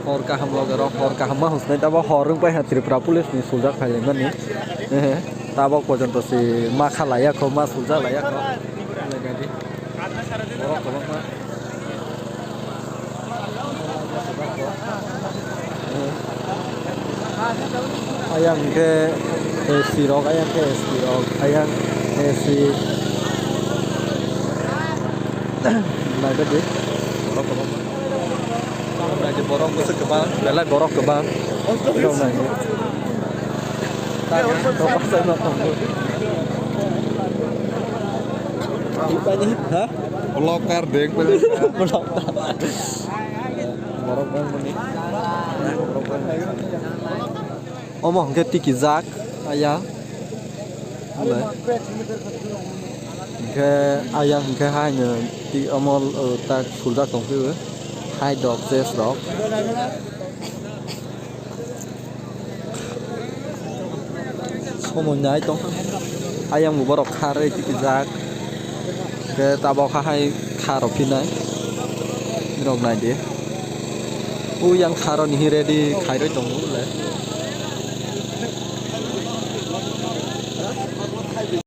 hor kaham lo garo hor kaham ma husnai tabo horung pai ha Tripura police ni suljak khai mani tabo pojonto si ma khalaya ko ma suljak laya ko legadi borok ko ma ayang ke sirok ayang si legadi borok ko lagi borok besar kebang, belai borok kebang. Dong lagi. Tanya, berapa saya nak tahu? Apa ni? Hah? Lokar deng. Borok. Borok bang ni. Borok bang. Omong ke tiki zak, ayah. Ke ayah ke hanya ti omol tak sudah komputer. Hai dog ses dog somo nyai tong ayam mubarok khare tikijak ke tabok hai kharo pinai rok nai de u yang kharo ni ready khai roi tong le